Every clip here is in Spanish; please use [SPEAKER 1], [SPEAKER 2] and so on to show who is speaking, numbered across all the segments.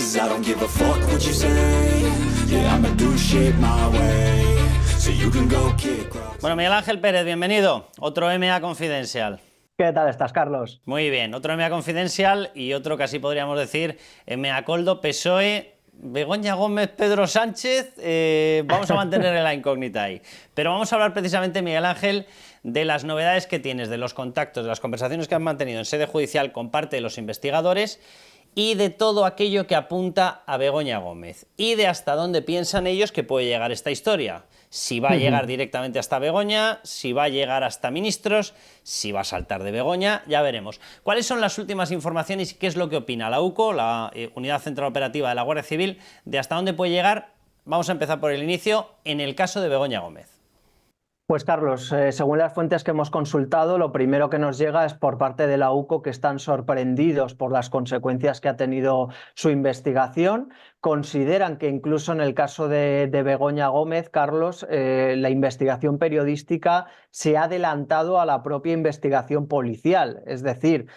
[SPEAKER 1] 'cause I don't give a fuck what you say. Yeah, I'ma do shit my way, so you can go kick rocks.
[SPEAKER 2] Bueno, Miguel Ángel Pérez, bienvenido. Otro MA Confidencial.
[SPEAKER 3] ¿Qué tal estás, Carlos?
[SPEAKER 2] Muy bien, otro MA Confidencial y otro casi podríamos decir MA Coldo, PSOE, Begoña Gómez, Pedro Sánchez. Vamos a mantener la incógnita ahí. Pero vamos a hablar precisamente, Miguel Ángel, de las novedades que tienes, de los contactos, de las conversaciones que han mantenido en sede judicial con parte de los investigadores y de todo aquello que apunta a Begoña Gómez y de hasta dónde piensan ellos que puede llegar esta historia. Si va a llegar directamente hasta Begoña, si va a llegar hasta ministros, si va a saltar de Begoña, ya veremos. ¿Cuáles son las últimas informaciones y qué es lo que opina la UCO, la Unidad Central Operativa de la Guardia Civil, de hasta dónde puede llegar? Vamos a empezar por el inicio, en el caso de Begoña Gómez.
[SPEAKER 3] Pues Carlos, según las fuentes que hemos consultado, lo primero que nos llega es por parte de la UCO que están sorprendidos por las consecuencias que ha tenido su investigación. Consideran que incluso en el caso de Begoña Gómez, Carlos, la investigación periodística se ha adelantado a la propia investigación policial. Es decir,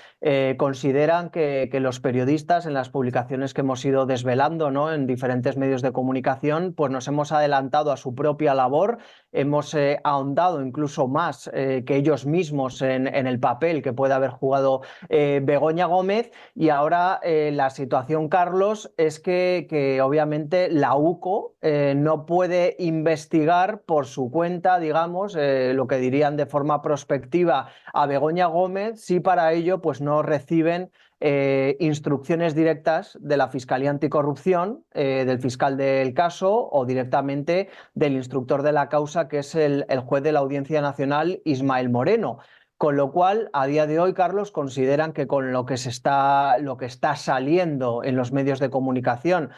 [SPEAKER 3] consideran que los periodistas en las publicaciones que hemos ido desvelando, ¿no?, en diferentes medios de comunicación, pues nos hemos adelantado a su propia labor, hemos ahondado incluso más que ellos mismos en el papel que puede haber jugado Begoña Gómez, y ahora la situación, Carlos, es que obviamente la UCO no puede investigar por su cuenta, digamos, lo que dirían de forma prospectiva a Begoña Gómez, si para ello pues no reciben instrucciones directas de la Fiscalía Anticorrupción, del fiscal del caso o directamente del instructor de la causa, que es el juez de la Audiencia Nacional, Ismael Moreno. Con lo cual, a día de hoy, Carlos, consideran que con lo que está saliendo en los medios de comunicación,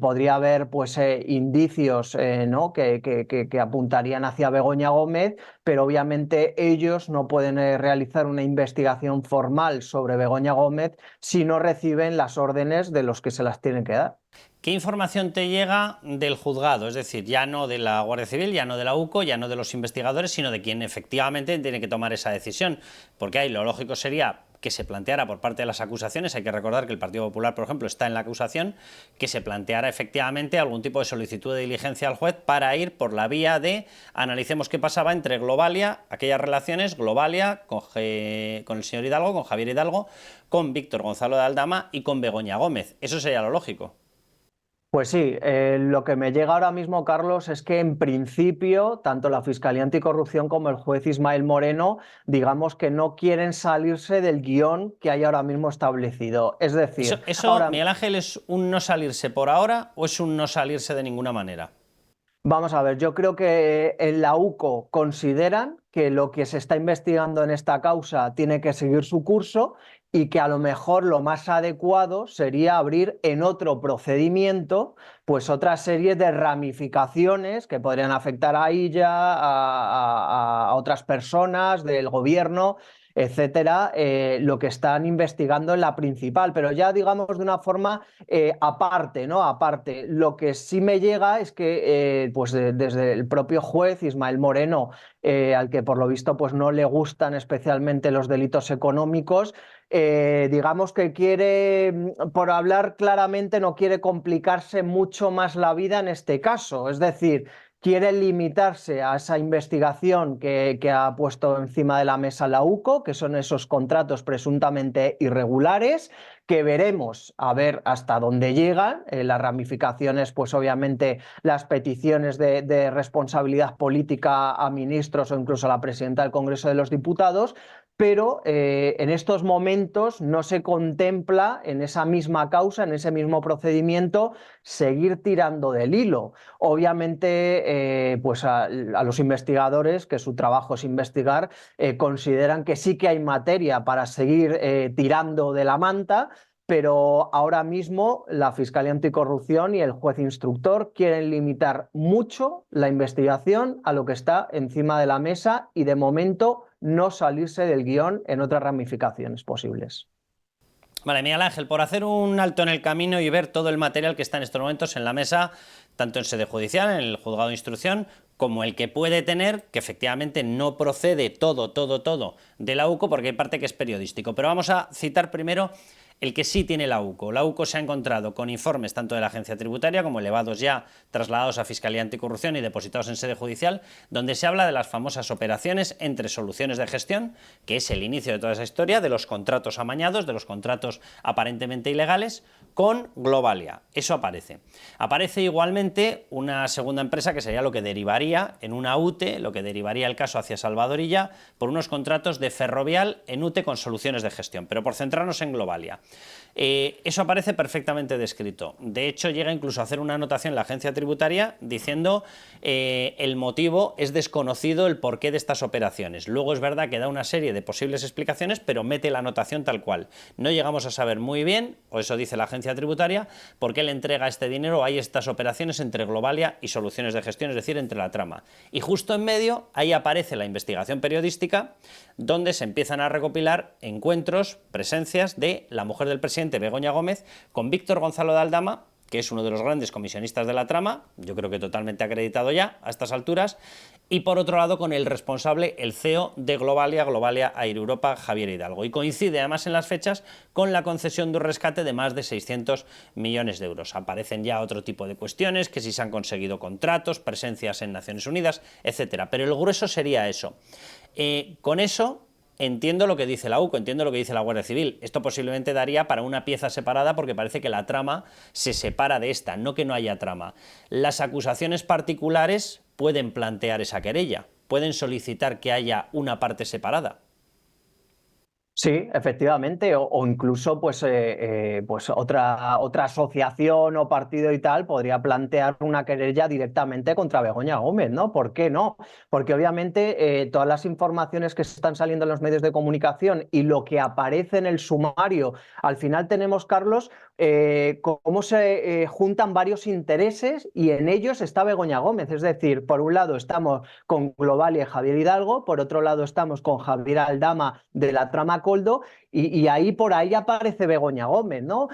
[SPEAKER 3] podría haber pues indicios ¿no?, que apuntarían hacia Begoña Gómez, pero obviamente ellos no pueden realizar una investigación formal sobre Begoña Gómez si no reciben las órdenes de los que se las tienen que dar.
[SPEAKER 2] ¿Qué información te llega del juzgado? Es decir, ya no de la Guardia Civil, ya no de la UCO, ya no de los investigadores, sino de quien efectivamente tiene que tomar esa decisión. Porque ahí lo lógico sería que se planteara por parte de las acusaciones, hay que recordar que el Partido Popular, por ejemplo, está en la acusación, que se planteara efectivamente algún tipo de solicitud de diligencia al juez para ir por la vía de analicemos qué pasaba entre Globalia, aquellas relaciones, Globalia con el señor Hidalgo, con Javier Hidalgo, con Víctor Gonzalo de Aldama y con Begoña Gómez. Eso sería lo lógico.
[SPEAKER 3] Pues sí, lo que me llega ahora mismo, Carlos, es que en principio tanto la Fiscalía Anticorrupción como el juez Ismael Moreno, digamos que no quieren salirse del guión que hay ahora mismo establecido. Es decir,
[SPEAKER 2] ¿Eso, Miguel Ángel, es un no salirse por ahora o es un no salirse de ninguna manera?
[SPEAKER 3] Vamos a ver, yo creo que en la UCO consideran que lo que se está investigando en esta causa tiene que seguir su curso y que a lo mejor lo más adecuado sería abrir en otro procedimiento pues otra serie de ramificaciones que podrían afectar a ella, a otras personas del gobierno, etcétera, lo que están investigando en la principal, pero ya digamos de una forma aparte, ¿no? Aparte, lo que sí me llega es que pues desde el propio juez Ismael Moreno, al que por lo visto pues no le gustan especialmente los delitos económicos, digamos que quiere, por hablar claramente, no quiere complicarse mucho más la vida en este caso, es decir, quiere limitarse a esa investigación que ha puesto encima de la mesa la UCO, que son esos contratos presuntamente irregulares, que veremos a ver hasta dónde llegan. Las ramificaciones, pues obviamente las peticiones de responsabilidad política a ministros o incluso a la presidenta del Congreso de los Diputados, pero en estos momentos no se contempla en esa misma causa, en ese mismo procedimiento, seguir tirando del hilo. Obviamente, pues a los investigadores, que su trabajo es investigar, consideran que sí que hay materia para seguir tirando de la manta, pero ahora mismo la Fiscalía Anticorrupción y el juez instructor quieren limitar mucho la investigación a lo que está encima de la mesa y de momento no salirse del guión en otras ramificaciones posibles.
[SPEAKER 2] Vale, Miguel Ángel, por hacer un alto en el camino y ver todo el material que está en estos momentos en la mesa, tanto en sede judicial, en el juzgado de instrucción, como el que puede tener, que efectivamente no procede todo de la UCO, porque hay parte que es periodístico. Pero vamos a citar primero el que sí tiene la UCO. La UCO se ha encontrado con informes tanto de la agencia tributaria como elevados ya, trasladados a Fiscalía Anticorrupción y depositados en sede judicial, donde se habla de las famosas operaciones entre Soluciones de Gestión, que es el inicio de toda esa historia, de los contratos amañados, de los contratos aparentemente ilegales, con Globalia. Eso aparece. Aparece igualmente una segunda empresa que sería lo que derivaría en una UTE, lo que derivaría el caso hacia Salvadorilla, por unos contratos de Ferrovial en UTE con Soluciones de Gestión, pero por centrarnos en Globalia. Eso aparece perfectamente descrito. De hecho, llega incluso a hacer una anotación la agencia tributaria diciendo el motivo es desconocido, el porqué de estas operaciones. Luego es verdad que da una serie de posibles explicaciones, pero mete la anotación tal cual. No llegamos a saber muy bien, o eso dice la agencia tributaria, por qué le entrega este dinero. Hay estas operaciones entre Globalia y Soluciones de Gestión, es decir, entre la trama. Y justo en medio, ahí aparece la investigación periodística, donde se empiezan a recopilar encuentros, presencias de la mujer del presidente, Begoña Gómez, con Víctor Gonzalo de Aldama, que es uno de los grandes comisionistas de la trama, yo creo que totalmente acreditado ya a estas alturas, y por otro lado con el responsable, el CEO de Globalia, Globalia Air Europa, Javier Hidalgo. Y coincide además en las fechas con la concesión de un rescate de más de 600 millones de euros. Aparecen ya otro tipo de cuestiones, que si se han conseguido contratos, presencias en Naciones Unidas, etcétera. Pero el grueso sería eso. Con eso entiendo lo que dice la UCO, entiendo lo que dice la Guardia Civil. Esto posiblemente daría para una pieza separada porque parece que la trama se separa de esta, no que no haya trama. Las acusaciones particulares pueden plantear esa querella, pueden solicitar que haya una parte separada.
[SPEAKER 3] Sí, efectivamente, o incluso pues otra asociación o partido y tal podría plantear una querella directamente contra Begoña Gómez, ¿no? ¿Por qué no? Porque obviamente todas las informaciones que están saliendo en los medios de comunicación y lo que aparece en el sumario, al final tenemos, Carlos, cómo se juntan varios intereses y en ellos está Begoña Gómez. Es decir, por un lado estamos con Globalia y Javier Hidalgo, por otro lado estamos con Javier Aldama de la trama Coldo y ahí por ahí aparece Begoña Gómez, ¿no?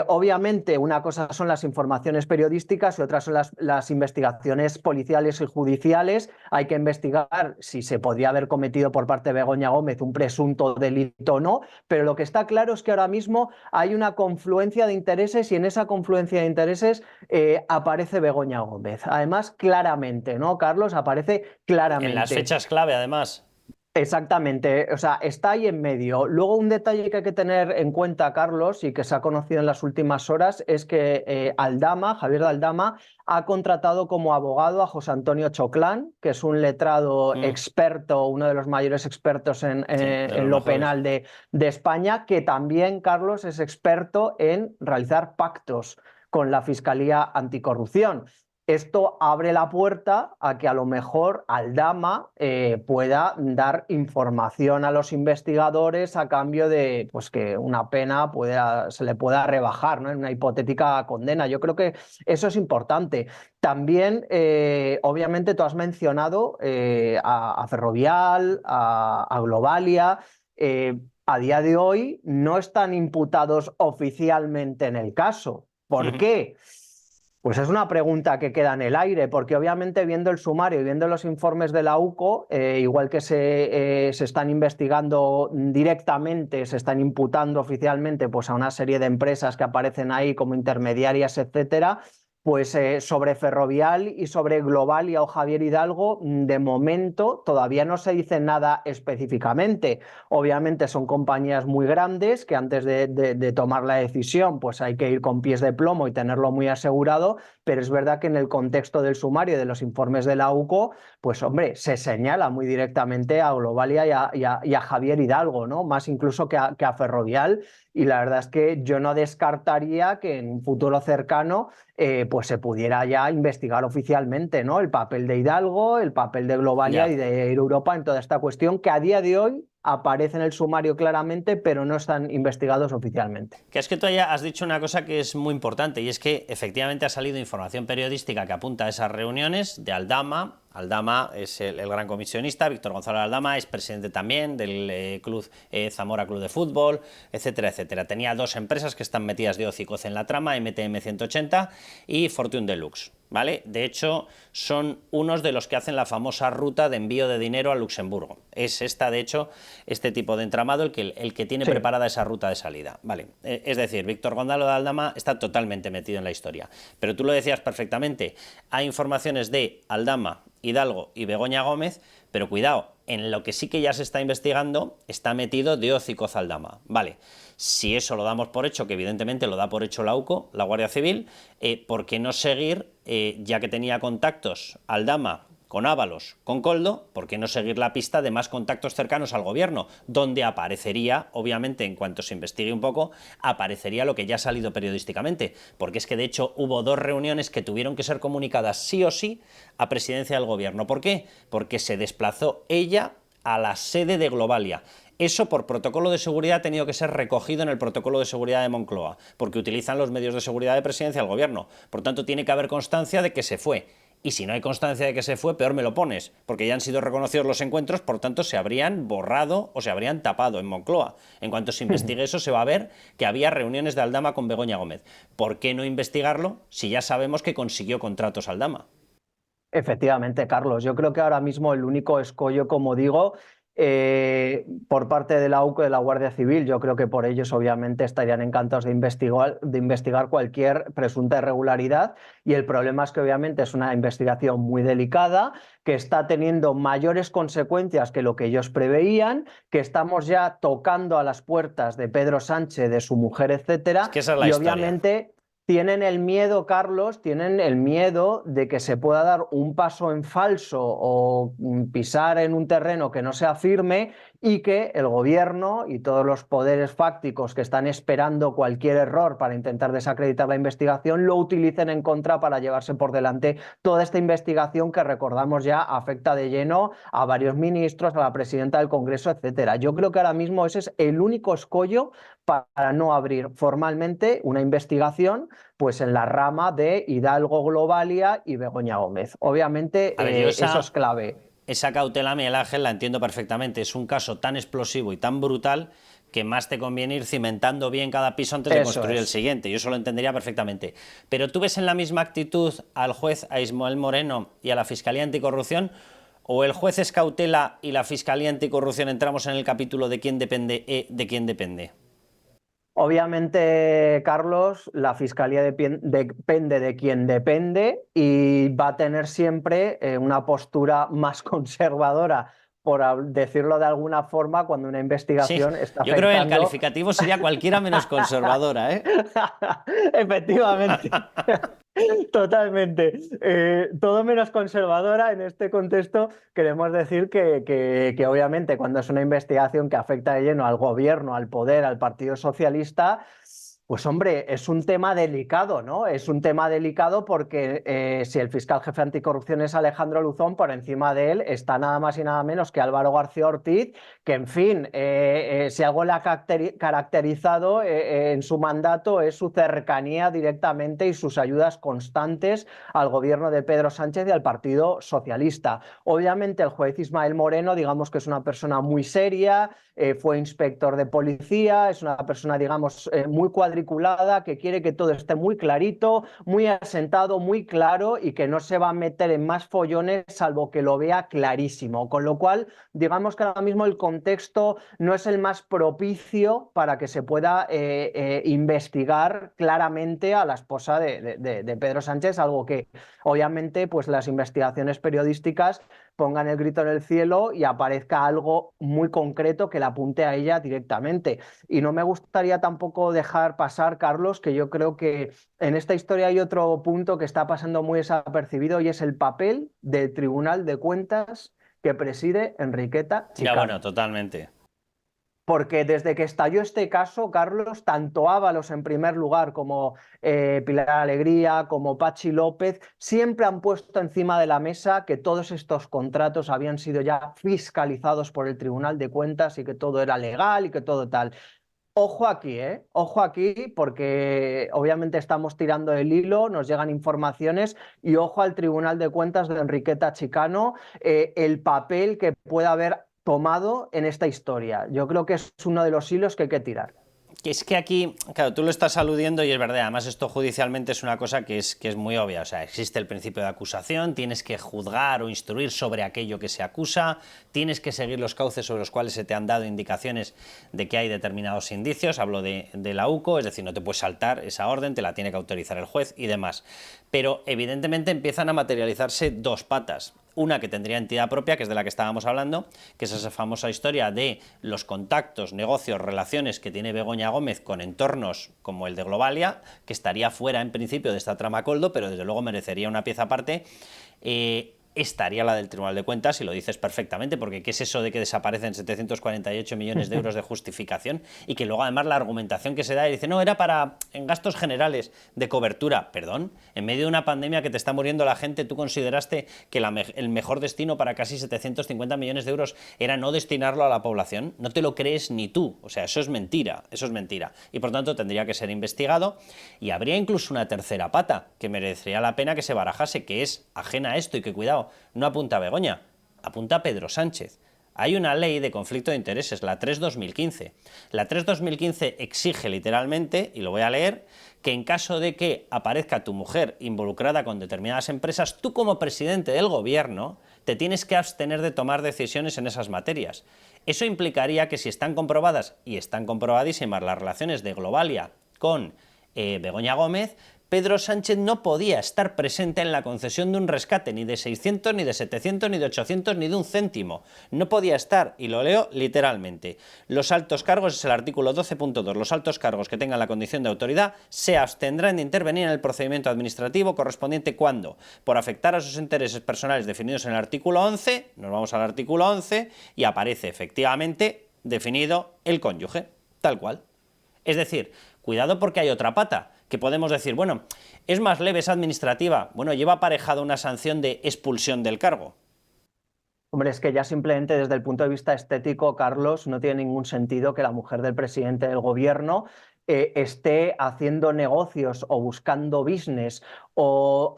[SPEAKER 3] Obviamente una cosa son las informaciones periodísticas y otras son las investigaciones policiales y judiciales. Hay que investigar si se podría haber cometido por parte de Begoña Gómez un presunto delito o no, pero lo que está claro es que ahora mismo hay una confluencia de intereses y en esa confluencia de intereses aparece Begoña Gómez. Además, claramente, ¿no, Carlos? Aparece claramente.
[SPEAKER 2] En las fechas clave, además.
[SPEAKER 3] Exactamente, o sea, está ahí en medio. Luego un detalle que hay que tener en cuenta, Carlos, y que se ha conocido en las últimas horas, es que Aldama, Javier de Aldama, ha contratado como abogado a José Antonio Choclán, que es un letrado experto, uno de los mayores expertos en lo penal de España, que también, Carlos, es experto en realizar pactos con la Fiscalía Anticorrupción. Esto abre la puerta a que a lo mejor Aldama pueda dar información a los investigadores a cambio de pues, que una pena se le pueda rebajar, ¿no? En una hipotética condena. Yo creo que eso es importante. También, obviamente, tú has mencionado a Ferrovial, a Globalia. A día de hoy no están imputados oficialmente en el caso. ¿Por qué? Pues es una pregunta que queda en el aire, porque obviamente viendo el sumario y viendo los informes de la UCO, igual que se están investigando directamente, se están imputando oficialmente pues, a una serie de empresas que aparecen ahí como intermediarias, etcétera, pues sobre Ferrovial y sobre Globalia o Javier Hidalgo, de momento todavía no se dice nada específicamente. Obviamente son compañías muy grandes que antes de tomar la decisión pues hay que ir con pies de plomo y tenerlo muy asegurado, pero es verdad que en el contexto del sumario y de los informes de la UCO, pues hombre, se señala muy directamente a Globalia y a Javier Hidalgo, ¿no? Más incluso que a Ferrovial, y la verdad es que yo no descartaría que en un futuro cercano pues se pudiera ya investigar oficialmente, ¿no? El papel de Hidalgo, el papel de Globalia y de Europa en toda esta cuestión que a día de hoy aparece en el sumario claramente, pero no están investigados oficialmente.
[SPEAKER 2] Que es que tú ya has dicho una cosa que es muy importante, y es que efectivamente ha salido información periodística que apunta a esas reuniones de Aldama. Aldama es el gran comisionista, Víctor Gonzalo Aldama es presidente también del club Zamora Club de Fútbol, etcétera, etcétera. Tenía dos empresas que están metidas de hocicos en la trama, MTM 180 y Fortune Deluxe. ¿vale? De hecho, son unos de los que hacen la famosa ruta de envío de dinero a Luxemburgo. Es esta, de hecho, este tipo de entramado el que tiene preparada esa ruta de salida. Vale. Es decir, Víctor Gonzalo de Aldama está totalmente metido en la historia. Pero tú lo decías perfectamente, hay informaciones de Aldama, Hidalgo y Begoña Gómez, pero cuidado, en lo que sí que ya se está investigando está metido Díoz y Coz Aldama. Vale, si eso lo damos por hecho, que evidentemente lo da por hecho la UCO, la Guardia Civil, ¿por qué no seguir, ya que tenía contactos Aldama con Ábalos, con Koldo, por qué no seguir la pista de más contactos cercanos al gobierno, donde aparecería, obviamente, en cuanto se investigue un poco, aparecería lo que ya ha salido periodísticamente, porque es que de hecho hubo 2 reuniones que tuvieron que ser comunicadas sí o sí a presidencia del gobierno. ¿Por qué? Porque se desplazó ella a la sede de Globalia. Eso por protocolo de seguridad ha tenido que ser recogido en el protocolo de seguridad de Moncloa, porque utilizan los medios de seguridad de presidencia del gobierno. Por tanto, tiene que haber constancia de que se fue. Y si no hay constancia de que se fue, peor me lo pones, porque ya han sido reconocidos los encuentros, por tanto se habrían borrado o se habrían tapado en Moncloa. En cuanto se investigue eso, se va a ver que había reuniones de Aldama con Begoña Gómez. ¿Por qué no investigarlo si ya sabemos que consiguió contratos Aldama?
[SPEAKER 3] Efectivamente, Carlos. Yo creo que ahora mismo el único escollo, como digo, por parte de la UCO y de la Guardia Civil, yo creo que por ellos obviamente estarían encantados de investigar cualquier presunta irregularidad, y el problema es que obviamente es una investigación muy delicada, que está teniendo mayores consecuencias que lo que ellos preveían, que estamos ya tocando a las puertas de Pedro Sánchez, de su mujer, etcétera,
[SPEAKER 2] Es que esa es la
[SPEAKER 3] y
[SPEAKER 2] historia.
[SPEAKER 3] obviamente tienen el miedo, Carlos, tienen el miedo de que se pueda dar un paso en falso o pisar en un terreno que no sea firme, y que el gobierno y todos los poderes fácticos que están esperando cualquier error para intentar desacreditar la investigación lo utilicen en contra para llevarse por delante toda esta investigación que, recordamos, ya afecta de lleno a varios ministros, a la presidenta del Congreso, etcétera. Yo creo que ahora mismo ese es el único escollo para no abrir formalmente una investigación pues en la rama de Hidalgo, Globalia y Begoña Gómez. Obviamente, eso es clave.
[SPEAKER 2] Esa cautela, Miguel Ángel, la entiendo perfectamente. Es un caso tan explosivo y tan brutal que más te conviene ir cimentando bien cada piso antes de construir el siguiente. Yo eso lo entendería perfectamente. Pero ¿tú ves en la misma actitud al juez, a Ismael Moreno y a la Fiscalía Anticorrupción? ¿O el juez es cautela y la Fiscalía Anticorrupción entramos en el capítulo de quién depende, de quién depende?
[SPEAKER 3] Obviamente, Carlos, la Fiscalía depende de quien depende, y va a tener siempre una postura más conservadora, por decirlo de alguna forma, cuando una investigación está afectando...
[SPEAKER 2] Yo creo que el calificativo sería cualquiera menos conservadora, ¿eh?
[SPEAKER 3] Efectivamente. Totalmente. Todo menos conservadora. En este contexto queremos decir que obviamente cuando es una investigación que afecta de lleno al gobierno, al poder, al Partido Socialista, pues hombre, es un tema delicado, ¿no? Es un tema delicado porque si el fiscal jefe anticorrupción es Alejandro Luzón, por encima de él está nada más y nada menos que Álvaro García Ortiz, que en fin, si algo le ha caracterizado en su mandato es su cercanía directamente y sus ayudas constantes al gobierno de Pedro Sánchez y al Partido Socialista. Obviamente el juez Ismael Moreno, digamos que es una persona muy seria, fue inspector de policía, es una persona, digamos, muy cuadriculada, que quiere que todo esté muy clarito, muy asentado, muy claro, y que no se va a meter en más follones salvo que lo vea clarísimo. Con lo cual, digamos que ahora mismo el contexto no es el más propicio para que se pueda investigar claramente a la esposa de Pedro Sánchez, algo que obviamente pues las investigaciones periodísticas pongan el grito en el cielo y aparezca algo muy concreto que la apunte a ella directamente. Y no me gustaría tampoco dejar pasar, Carlos, que yo creo que en esta historia hay otro punto que está pasando muy desapercibido, y es el papel del Tribunal de Cuentas que preside Enriqueta Chicano.
[SPEAKER 2] Ya, bueno, totalmente.
[SPEAKER 3] Porque desde que estalló este caso, Carlos, tanto Ábalos en primer lugar como Pilar Alegría, como Pachi López, siempre han puesto encima de la mesa que todos estos contratos habían sido ya fiscalizados por el Tribunal de Cuentas y que todo era legal y que todo tal. Ojo aquí, ojo aquí, porque obviamente estamos tirando el hilo, nos llegan informaciones, y ojo al Tribunal de Cuentas de Enriqueta Chicano, el papel que pueda haber tomado en esta historia. Yo creo que es uno de los hilos que hay que tirar.
[SPEAKER 2] Que es que aquí, claro, tú lo estás aludiendo y es verdad, además esto judicialmente es una cosa que es muy obvia, o sea, existe el principio de acusación, tienes que juzgar o instruir sobre aquello que se acusa, tienes que seguir los cauces sobre los cuales se te han dado indicaciones de que hay determinados indicios, hablo de la UCO, es decir, no te puedes saltar esa orden, te la tiene que autorizar el juez y demás, pero evidentemente empiezan a materializarse dos patas. Una que tendría entidad propia, que es de la que estábamos hablando, que es esa famosa historia de los contactos, negocios, relaciones que tiene Begoña Gómez con entornos como el de Globalia, que estaría fuera en principio de esta trama Koldo, pero desde luego merecería una pieza aparte. Estaría la del Tribunal de Cuentas, y lo dices perfectamente, porque ¿qué es eso de que desaparecen 748 millones de euros de justificación? Y que luego además la argumentación que se da y dice, no, era para en gastos generales de cobertura. Perdón, en medio de una pandemia que te está muriendo la gente, ¿tú consideraste que el mejor destino para casi 750 millones de euros era no destinarlo a la población? No te lo crees ni tú, o sea, eso es mentira, y por tanto tendría que ser investigado, y habría incluso una tercera pata que merecería la pena que se barajase, que es ajena a esto y que, cuidado, no apunta a Begoña, apunta a Pedro Sánchez. Hay una ley de conflicto de intereses, la 3-2015. La 3-2015 exige literalmente, y lo voy a leer, que en caso de que aparezca tu mujer involucrada con determinadas empresas, tú como presidente del gobierno te tienes que abstener de tomar decisiones en esas materias. Eso implicaría que si están comprobadas, y están comprobadísimas, las relaciones de Globalia con Begoña Gómez, Pedro Sánchez no podía estar presente en la concesión de un rescate, ni de 600, ni de 700, ni de 800, ni de un céntimo. No podía estar, y lo leo literalmente. Los altos cargos, es el artículo 12.2, los altos cargos que tengan la condición de autoridad se abstendrán de intervenir en el procedimiento administrativo correspondiente cuando, por afectar a sus intereses personales definidos en el artículo 11, nos vamos al artículo 11, y aparece efectivamente definido el cónyuge, tal cual. Es decir, cuidado porque hay otra pata, que podemos decir, bueno, es más leve, es administrativa. Bueno, lleva aparejada una sanción de expulsión del cargo.
[SPEAKER 3] Hombre, es que ya simplemente desde el punto de vista estético, Carlos, no tiene ningún sentido que la mujer del presidente del gobierno esté haciendo negocios o buscando business o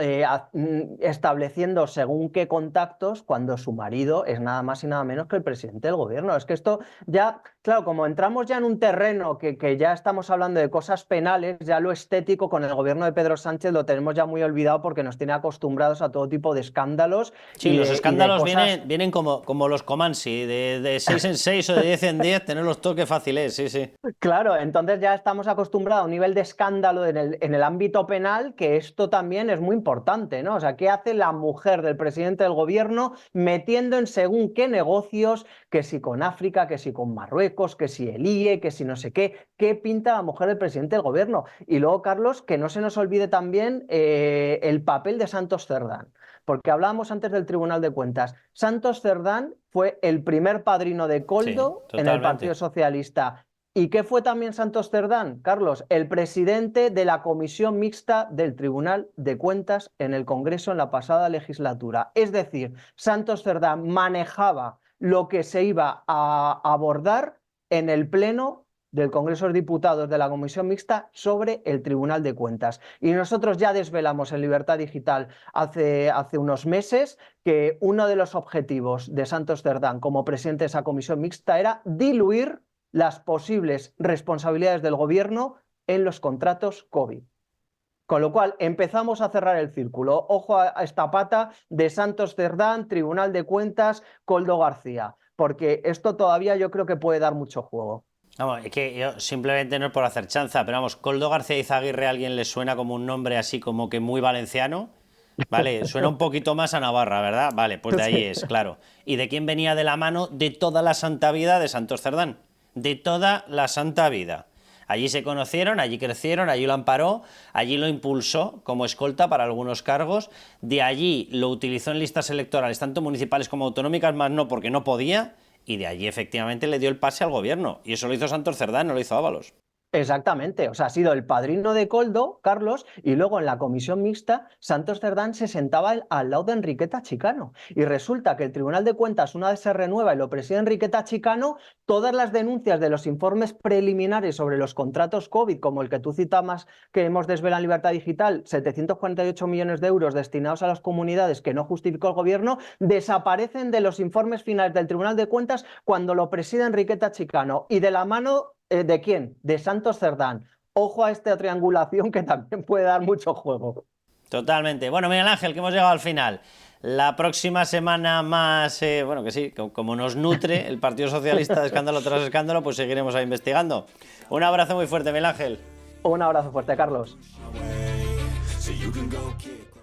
[SPEAKER 3] estableciendo según qué contactos cuando su marido es nada más y nada menos que el presidente del gobierno. Es que esto ya, claro, como entramos ya en un terreno que ya estamos hablando de cosas penales, ya lo estético con el gobierno de Pedro Sánchez lo tenemos ya muy olvidado porque nos tiene acostumbrados a todo tipo de escándalos.
[SPEAKER 2] Sí, los escándalos vienen como los Comansi, de 6 en 6 o de 10 en 10, tenerlos toques fáciles, sí, sí.
[SPEAKER 3] Claro, entonces ya estamos acostumbrados a un nivel de escándalo en el ámbito penal, que esto también es muy importante, ¿no? O sea, ¿qué hace la mujer del presidente del gobierno metiendo en según qué negocios, que si con África, que si con Marruecos, que si el IE, que si no sé qué pinta la mujer del presidente del gobierno? Y luego, Carlos, que no se nos olvide también el papel de Santos Cerdán, porque hablábamos antes del Tribunal de Cuentas. Santos Cerdán fue el primer padrino de Koldo en el Partido Socialista. ¿Y qué fue también Santos Cerdán, Carlos? El presidente de la Comisión Mixta del Tribunal de Cuentas en el Congreso en la pasada legislatura. Es decir, Santos Cerdán manejaba lo que se iba a abordar en el Pleno del Congreso de Diputados de la Comisión Mixta sobre el Tribunal de Cuentas. Y nosotros ya desvelamos en Libertad Digital hace unos meses que uno de los objetivos de Santos Cerdán como presidente de esa Comisión Mixta era diluir las posibles responsabilidades del gobierno en los contratos COVID. Con lo cual empezamos a cerrar el círculo. Ojo a esta pata de Santos Cerdán, Tribunal de Cuentas, Koldo García, porque esto todavía yo creo que puede dar mucho juego.
[SPEAKER 2] Vamos, es que yo simplemente no es por hacer chanza, pero vamos, Koldo García Izaguirre, ¿a alguien le suena como un nombre así como que muy valenciano? Vale, suena un poquito más a Navarra, ¿verdad? Vale, pues de ahí es, claro. ¿Y de quién venía de la mano de toda la santa vida de Santos Cerdán? De toda la santa vida. Allí se conocieron, allí crecieron, allí lo amparó, allí lo impulsó como escolta para algunos cargos, de allí lo utilizó en listas electorales, tanto municipales como autonómicas, más no porque no podía, y de allí efectivamente le dio el pase al gobierno. Y eso lo hizo Santos Cerdán, no lo hizo Ábalos.
[SPEAKER 3] Exactamente, o sea, ha sido el padrino de Koldo, Carlos, y luego en la comisión mixta, Santos Cerdán se sentaba al lado de Enriqueta Chicano. Y resulta que el Tribunal de Cuentas, una vez se renueva y lo preside Enriqueta Chicano, todas las denuncias de los informes preliminares sobre los contratos COVID, como el que tú citabas, que hemos desvelado en Libertad Digital, 748 millones de euros destinados a las comunidades que no justificó el gobierno, desaparecen de los informes finales del Tribunal de Cuentas cuando lo preside Enriqueta Chicano. Y de la mano ¿De quién? De Santos Cerdán. Ojo a esta triangulación que también puede dar mucho juego.
[SPEAKER 2] Totalmente. Bueno, Miguel Ángel, que hemos llegado al final. La próxima semana más, bueno, que sí, como nos nutre el Partido Socialista de escándalo tras escándalo, pues seguiremos ahí investigando. Un abrazo muy fuerte, Miguel Ángel.
[SPEAKER 3] Un abrazo fuerte, Carlos.
[SPEAKER 1] So you can go kick